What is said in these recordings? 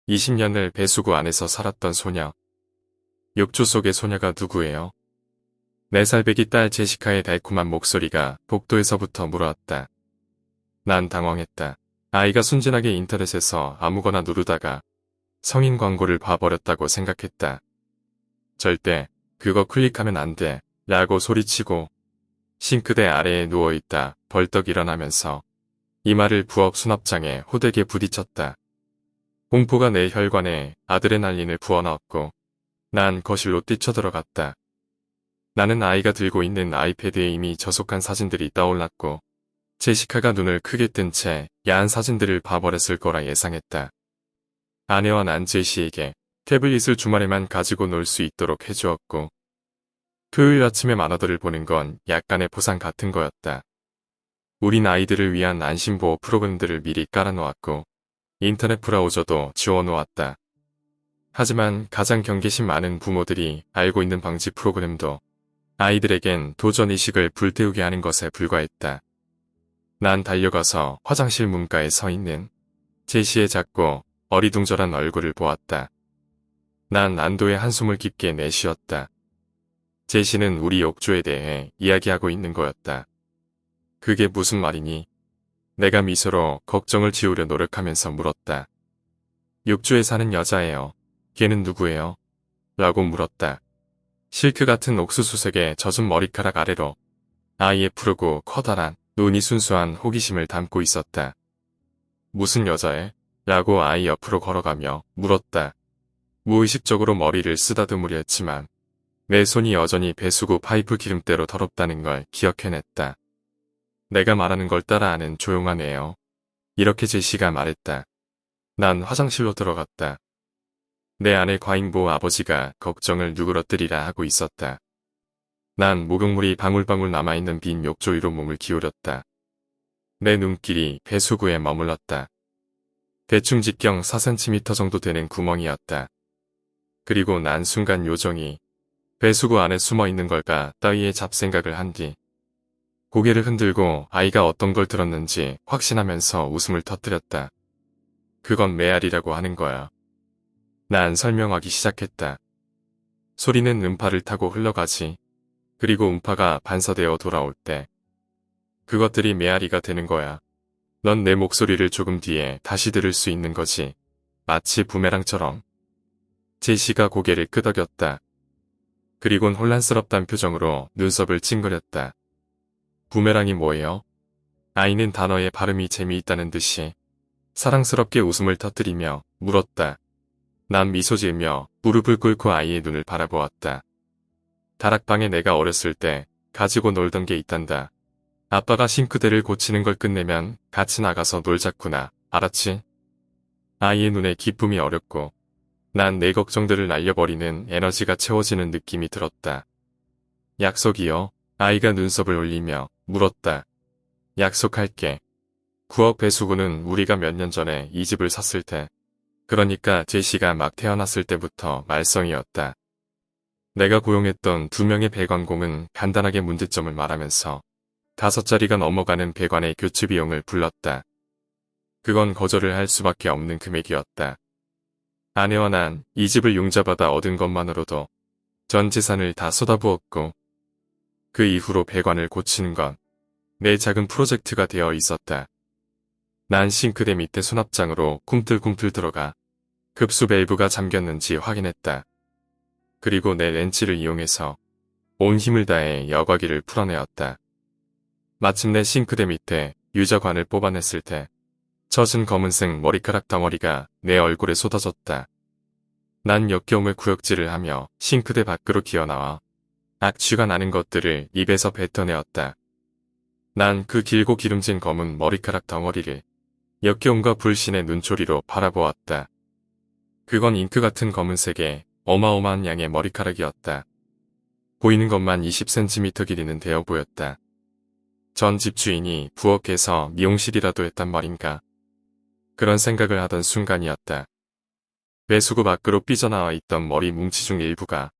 20년을 배수구 안에서 살았던 소녀. 욕조 속의 소녀가 누구예요? 4살 배기 딸 제시카의 달콤한 목소리가 복도에서부터 물어왔다. 난 당황했다. 아이가 순진하게 인터넷에서 아무거나 누르다가 성인 광고를 봐버렸다고 생각했다. 절대 그거 클릭하면 안 돼 라고 소리치고 싱크대 아래에 누워있다 벌떡 일어나면서 이마를 부엌 수납장에 호되게 부딪혔다. 공포가 내 혈관에 아드레날린을 부어넣었고 난 거실로 뛰쳐들어갔다. 나는 아이가 들고 있는 아이패드에 이미 저속한 사진들이 떠올랐고 제시카가 눈을 크게 뜬 채 야한 사진들을 봐버렸을 거라 예상했다. 아내와 난 제시에게 태블릿을 주말에만 가지고 놀 수 있도록 해주었고 토요일 아침에 만화들을 보는 건 약간의 보상 같은 거였다. 우린 아이들을 위한 안심보호 프로그램들을 미리 깔아놓았고 인터넷 브라우저도 지워놓았다. 하지만 가장 경계심 많은 부모들이 알고 있는 방지 프로그램도 아이들에겐 도전의식을 불태우게 하는 것에 불과했다. 난 달려가서 화장실 문가에 서 있는 제시의 작고 어리둥절한 얼굴을 보았다. 난 안도의 한숨을 깊게 내쉬었다. 제시는 우리 욕조에 대해 이야기하고 있는 거였다. 그게 무슨 말이니? 내가 미소로 걱정을 지우려 노력하면서 물었다. 욕조에 사는 여자예요. 걔는 누구예요? 라고 물었다. 실크 같은 옥수수색의 젖은 머리카락 아래로 아이의 푸르고 커다란 눈이 순수한 호기심을 담고 있었다. 무슨 여자애? 라고 아이 옆으로 걸어가며 물었다. 무의식적으로 머리를 쓰다듬으려 했지만 내 손이 여전히 배수구 파이프 기름때로 더럽다는 걸 기억해냈다. 내가 말하는 걸 따라하는 조용한 애요. 이렇게 제시가 말했다. 난 화장실로 들어갔다. 내 아내 과잉보 아버지가 걱정을 누그러뜨리라 하고 있었다. 난 목욕물이 방울방울 남아있는 빈 욕조 위로 몸을 기울였다. 내 눈길이 배수구에 머물렀다. 대충 직경 4cm 정도 되는 구멍이었다. 그리고 난 순간 요정이 배수구 안에 숨어 있는 걸까 따위의 잡생각을 한 뒤 고개를 흔들고 아이가 어떤 걸 들었는지 확신하면서 웃음을 터뜨렸다. 그건 메아리라고 하는 거야. 난 설명하기 시작했다. 소리는 음파를 타고 흘러가지. 그리고 음파가 반사되어 돌아올 때 그것들이 메아리가 되는 거야. 넌 내 목소리를 조금 뒤에 다시 들을 수 있는 거지. 마치 부메랑처럼. 제시가 고개를 끄덕였다. 그리곤 혼란스럽단 표정으로 눈썹을 찡그렸다. 부메랑이 뭐예요? 아이는 단어의 발음이 재미있다는 듯이 사랑스럽게 웃음을 터뜨리며 물었다. 난 미소 지으며 무릎을 꿇고 아이의 눈을 바라보았다. 다락방에 내가 어렸을 때 가지고 놀던 게 있단다. 아빠가 싱크대를 고치는 걸 끝내면 같이 나가서 놀자꾸나. 알았지? 아이의 눈에 기쁨이 어렸고 난 내 걱정들을 날려버리는 에너지가 채워지는 느낌이 들었다. 약속이요? 아이가 눈썹을 올리며 물었다. 약속할게. 9억 배수구는 우리가 몇 년 전에 이 집을 샀을 때, 그러니까 제시가 막 태어났을 때부터 말썽이었다. 내가 고용했던 2명의 배관공은 간단하게 문제점을 말하면서 5자리가 넘어가는 배관의 교체 비용을 불렀다. 그건 거절을 할 수밖에 없는 금액이었다. 아내와 난 이 집을 융자받아 얻은 것만으로도 전 재산을 다 쏟아부었고 그 이후로 배관을 고치는 건 내 작은 프로젝트가 되어 있었다. 난 싱크대 밑에 수납장으로 꿈틀꿈틀 들어가 급수 밸브가 잠겼는지 확인했다. 그리고 내 렌치를 이용해서 온 힘을 다해 여과기를 풀어내었다. 마침내 싱크대 밑에 유자관을 뽑아냈을 때 젖은 검은색 머리카락 덩어리가 내 얼굴에 쏟아졌다. 난 역겨움을 구역질을 하며 싱크대 밖으로 기어나와 악취가 나는 것들을 입에서 뱉어내었다. 난 그 길고 기름진 검은 머리카락 덩어리를 역겨움과 불신의 눈초리로 바라보았다. 그건 잉크 같은 검은색의 어마어마한 양의 머리카락이었다. 보이는 것만 20cm 길이는 되어 보였다. 전 집주인이 부엌에서 미용실이라도 했단 말인가. 그런 생각을 하던 순간이었다. 배수구 밖으로 삐져나와 있던 머리 뭉치 중 일부가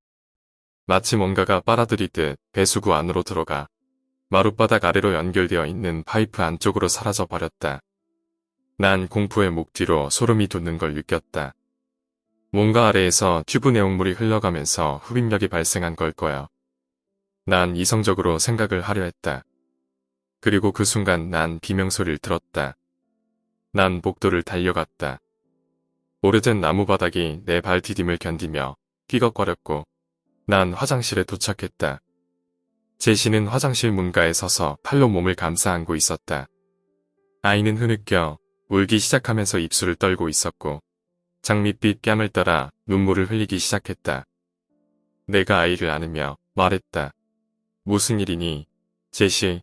마치 뭔가가 빨아들이듯 배수구 안으로 들어가 마룻바닥 아래로 연결되어 있는 파이프 안쪽으로 사라져 버렸다. 난 공포의 목 뒤로 소름이 돋는 걸 느꼈다. 뭔가 아래에서 튜브 내용물이 흘러가면서 흡입력이 발생한 걸 거야. 난 이성적으로 생각을 하려 했다. 그리고 그 순간 난 비명소리를 들었다. 난 복도를 달려갔다. 오래된 나무 바닥이 내 발 디딤을 견디며 삐걱거렸고 난 화장실에 도착했다. 제시는 화장실 문가에 서서 팔로 몸을 감싸 안고 있었다. 아이는 흐느껴 울기 시작하면서 입술을 떨고 있었고 장밋빛 뺨을 따라 눈물을 흘리기 시작했다. 내가 아이를 안으며 말했다. 무슨 일이니, 제시?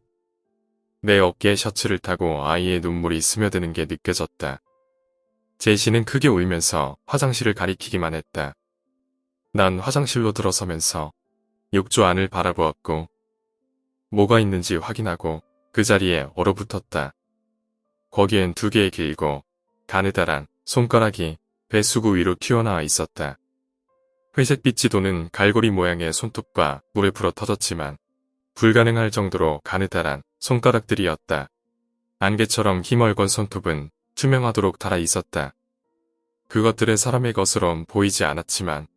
내 어깨에 셔츠를 타고 아이의 눈물이 스며드는 게 느껴졌다. 제시는 크게 울면서 화장실을 가리키기만 했다. 난 화장실로 들어서면서 욕조 안을 바라보았고 뭐가 있는지 확인하고 그 자리에 얼어붙었다. 거기엔 2개의 길고 가느다란 손가락이 배수구 위로 튀어나와 있었다. 회색빛이 도는 갈고리 모양의 손톱과 물에 불어 터졌지만 불가능할 정도로 가느다란 손가락들이었다. 안개처럼 희멀건 손톱은 투명하도록 달아 있었다. 그것들은 사람의 것으론 보이지 않았지만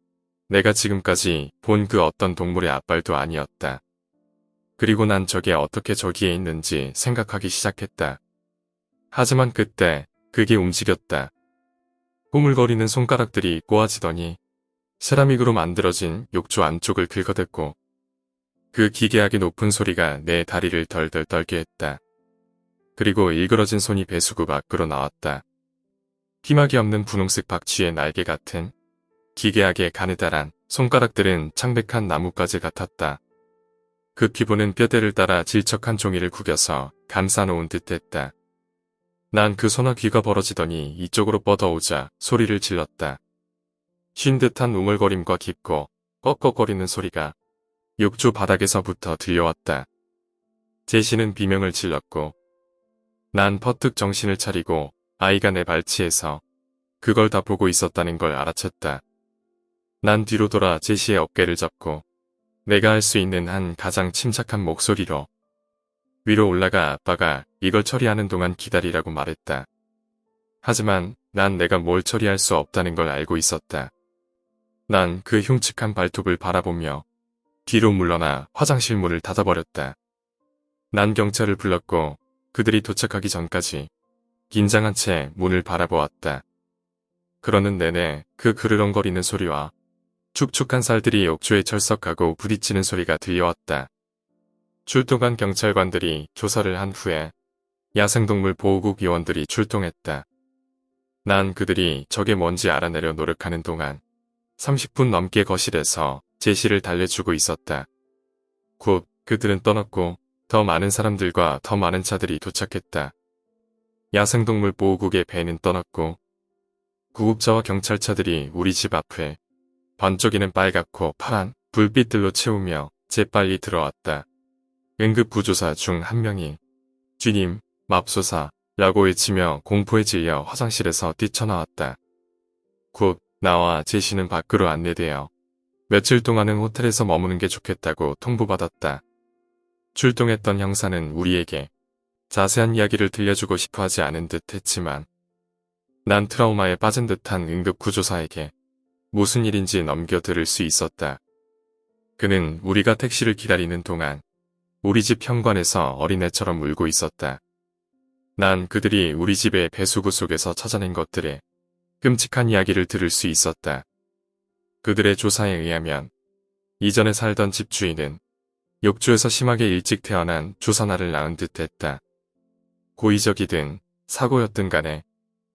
내가 지금까지 본 그 어떤 동물의 앞발도 아니었다. 그리고 난 저게 어떻게 저기에 있는지 생각하기 시작했다. 하지만 그때 그게 움직였다. 꾸물거리는 손가락들이 꼬아지더니 세라믹으로 만들어진 욕조 안쪽을 긁어댔고 그 기괴하게 높은 소리가 내 다리를 덜덜 떨게 했다. 그리고 일그러진 손이 배수구 밖으로 나왔다. 피막이 없는 분홍색 박쥐의 날개 같은 기괴하게 가느다란 손가락들은 창백한 나뭇가지 같았다. 그 피부는 뼈대를 따라 질척한 종이를 구겨서 감싸놓은 듯했다. 난 그 손와 귀가 벌어지더니 이쪽으로 뻗어오자 소리를 질렀다. 쉰 듯한 웅얼거림과 깊고 꺽꺽거리는 소리가 욕조 바닥에서부터 들려왔다. 제시는 비명을 질렀고 난 퍼뜩 정신을 차리고 아이가 내 발치에서 그걸 다 보고 있었다는 걸 알아챘다. 난 뒤로 돌아 제시의 어깨를 잡고 내가 할 수 있는 한 가장 침착한 목소리로 위로 올라가 아빠가 이걸 처리하는 동안 기다리라고 말했다. 하지만 난 내가 뭘 처리할 수 없다는 걸 알고 있었다. 난 그 흉측한 발톱을 바라보며 뒤로 물러나 화장실 문을 닫아버렸다. 난 경찰을 불렀고 그들이 도착하기 전까지 긴장한 채 문을 바라보았다. 그러는 내내 그 그르렁거리는 소리와 축축한 살들이 욕조에 철썩하고 부딪히는 소리가 들려왔다. 출동한 경찰관들이 조사를 한 후에 야생동물 보호국 요원들이 출동했다. 난 그들이 저게 뭔지 알아내려 노력하는 동안 30분 넘게 거실에서 제시를 달래주고 있었다. 곧 그들은 떠났고 더 많은 사람들과 더 많은 차들이 도착했다. 야생동물 보호국의 배는 떠났고 구급차와 경찰차들이 우리 집 앞에 번쩍이는 빨갛고 파란 불빛들로 채우며 재빨리 들어왔다. 응급구조사 중 한 명이 주님, 맙소사 라고 외치며 공포에 질려 화장실에서 뛰쳐나왔다. 곧 나와 제시는 밖으로 안내되어 며칠 동안은 호텔에서 머무는 게 좋겠다고 통보받았다. 출동했던 형사는 우리에게 자세한 이야기를 들려주고 싶어 하지 않은 듯 했지만 난 트라우마에 빠진 듯한 응급구조사에게 무슨 일인지 넘겨 들을 수 있었다. 그는 우리가 택시를 기다리는 동안 우리 집 현관에서 어린애처럼 울고 있었다. 난 그들이 우리 집의 배수구 속에서 찾아낸 것들의 끔찍한 이야기를 들을 수 있었다. 그들의 조사에 의하면 이전에 살던 집주인은 욕조에서 심하게 일찍 태어난 조산아를 낳은 듯했다. 고의적이든 사고였든 간에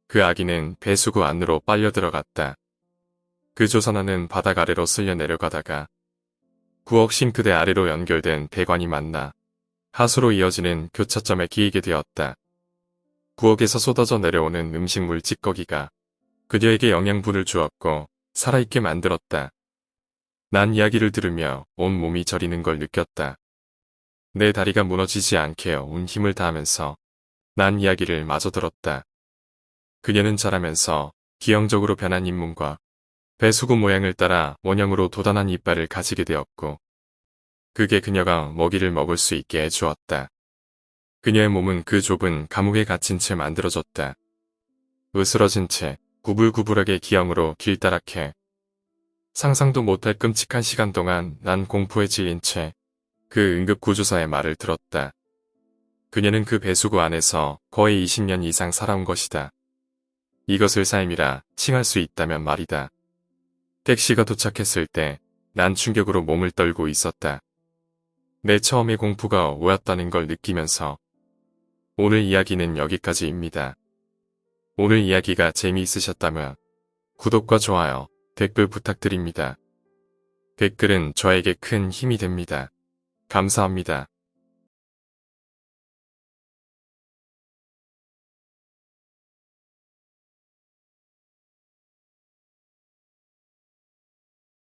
그 아기는 배수구 안으로 빨려 들어갔다. 그 조산아는 바닥 아래로 쓸려 내려가다가 구억 싱크대 아래로 연결된 배관이 만나 하수로 이어지는 교차점에 끼이게 되었다. 구억에서 쏟아져 내려오는 음식물 찌꺼기가 그녀에게 영양분을 주었고 살아있게 만들었다. 난 이야기를 들으며 온 몸이 저리는 걸 느꼈다. 내 다리가 무너지지 않게 온 힘을 다하면서 난 이야기를 마저 들었다. 그녀는 자라면서 기형적으로 변한 잇몸과 배수구 모양을 따라 원형으로 도단한 이빨을 가지게 되었고 그게 그녀가 먹이를 먹을 수 있게 해주었다. 그녀의 몸은 그 좁은 감옥에 갇힌 채 만들어졌다. 으스러진 채 구불구불하게 기형으로 길다랗게 상상도 못할 끔찍한 시간 동안 난 공포에 질린 채 그 응급구조사의 말을 들었다. 그녀는 그 배수구 안에서 거의 20년 이상 살아온 것이다. 이것을 삶이라 칭할 수 있다면 말이다. 택시가 도착했을 때 난 충격으로 몸을 떨고 있었다. 내 처음의 공포가 오였다는 걸 느끼면서 오늘 이야기는 여기까지입니다. 오늘 이야기가 재미있으셨다면 구독과 좋아요, 댓글 부탁드립니다. 댓글은 저에게 큰 힘이 됩니다. 감사합니다.